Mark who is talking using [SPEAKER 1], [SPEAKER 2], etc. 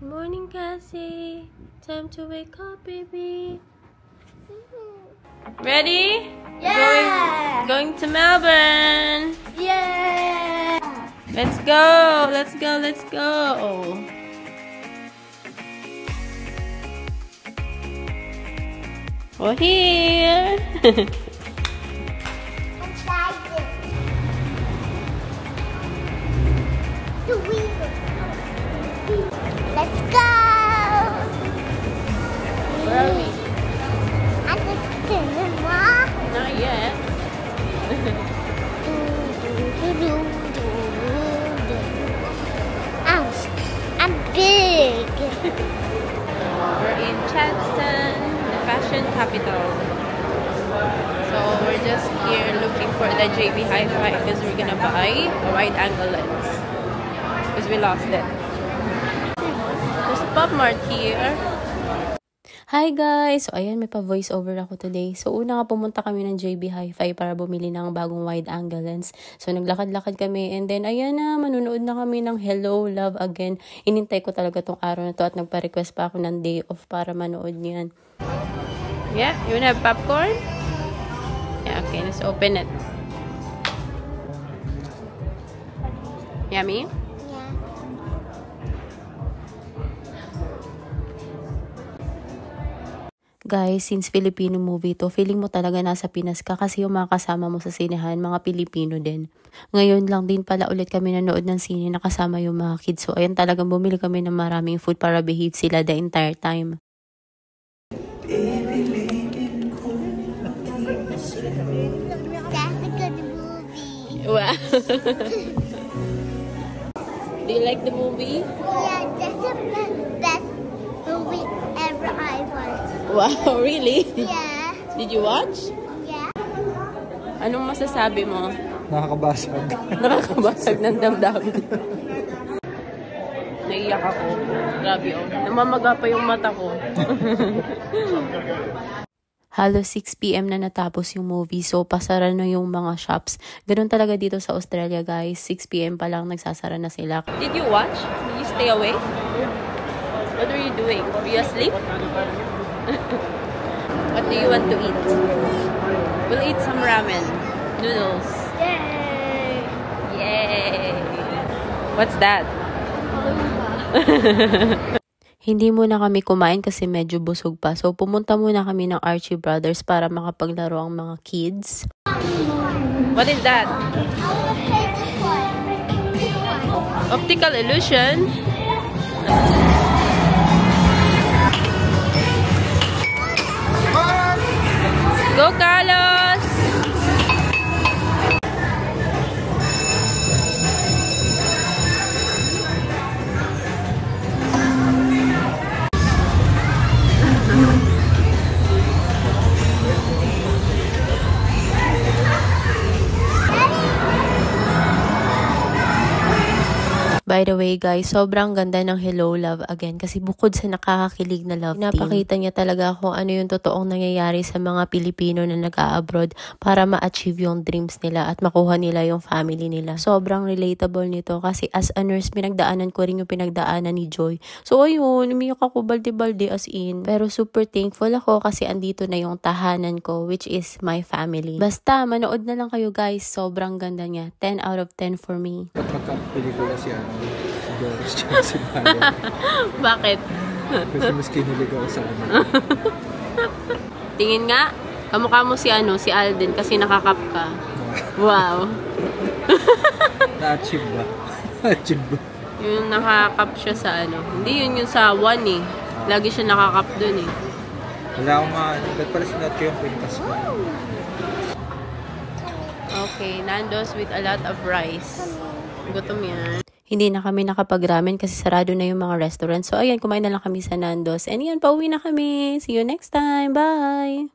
[SPEAKER 1] Morning, Cassie. Time to wake up, baby. Ready?
[SPEAKER 2] Yeah!
[SPEAKER 1] Going to Melbourne.
[SPEAKER 2] Yeah!
[SPEAKER 1] Let's go. Let's go. Let's go. We're here.
[SPEAKER 2] Let's go!
[SPEAKER 1] Where are we?
[SPEAKER 2] At the cinema.
[SPEAKER 1] Not yet.
[SPEAKER 2] I'm big.
[SPEAKER 1] We're in Charleston, the fashion capital. So we're just here looking for the JB Hi-Fi because we're gonna buy a wide-angle lens because we lost it. There's a Pop Mart here. Hi guys! So ayan, may pa-voice over ako today. So una nga pumunta kami ng JB Hi-Fi para bumili ng bagong wide-angle lens. So naglakad-lakad kami and then ayan na, manunood na kami ng Hello, Love Again. Inintay ko talaga tong araw na to at nagpa-request pa ako ng day off para manood niyan. Yeah, you wanna have popcorn? Yeah, okay, let's open it. Yummy? Guys, since Filipino movie to, feeling mo talaga nasa Pinas ka kasi yung mga kasama mo sa sinehan, mga Pilipino din. Ngayon lang din pala ulit kami nanood ng sine na kasama yung mga kids. So, ayan talagang bumili kami ng maraming food para behave sila the entire time.
[SPEAKER 2] That's a good movie.
[SPEAKER 1] Wow. Do you like the movie?
[SPEAKER 2] Yeah, that's the best movie ever I watched.
[SPEAKER 1] Wow, really?
[SPEAKER 2] Yeah.
[SPEAKER 1] Did you watch?
[SPEAKER 2] Yeah.
[SPEAKER 1] Anong masasabi mo?
[SPEAKER 3] Nakakabasag.
[SPEAKER 1] Nakakabasag ng damdamin. Naiyak ako. Grabe oh. Namamaga pa yung mata ko. Halos 6 PM na natapos yung movie. So, pasara na yung mga shops. Ganun talaga dito sa Australia, guys. 6 PM pa lang nagsasara na sila. Did you watch? Did you stay awake? What were you doing? Were you asleep? What do you want to eat? We'll eat some ramen. Noodles.
[SPEAKER 2] Yay!
[SPEAKER 1] Yay! What's that? Hindi muna kami kumain kasi medyo busog pa. So, pumunta muna kami ng Archie Brothers para makapaglaro ang mga kids. What is that? Optical illusion? Go, Carlos! By the way guys, sobrang ganda ng Hello, Love Again kasi bukod sa nakakakilig na love team, napakita niya talaga kung ano yung totoong nangyayari sa mga Pilipino na nag-a-abroad para ma-achieve yung dreams nila at makuha nila yung family nila. Sobrang relatable nito kasi as a nurse, pinagdaanan ko rin yung pinagdaanan ni Joy. So ayun, umiyak ako balde-balde as in. Pero super thankful ako kasi andito na yung tahanan ko which is my family. Basta, manood na lang kayo guys. Sobrang ganda niya. 10 out of 10 for me.
[SPEAKER 3] Ba't magka-pelikula siya? Si Doris tsaka si Maya.
[SPEAKER 1] Bakit?
[SPEAKER 3] Kasi mas kinilig ako sa ano.
[SPEAKER 1] Tingin nga, kamukha mo si si Alden kasi nakakap ka. Wow.
[SPEAKER 3] Na-achieve ba? Na-achieve ba?
[SPEAKER 1] Yung nakakap siya sa Hindi yun yung sa 1 eh. Lagi siya nakakap dun eh.
[SPEAKER 3] Wala akong ba't pala sinuot ko yung pintas ko?
[SPEAKER 1] Okay, Nando's with a lot of rice. Gutom yan. Hindi na kami nakapag-ramen kasi sarado na yung mga restaurant. So, ayan, kumain na lang kami sa Nando's. And yan, pauwi na kami. See you next time. Bye!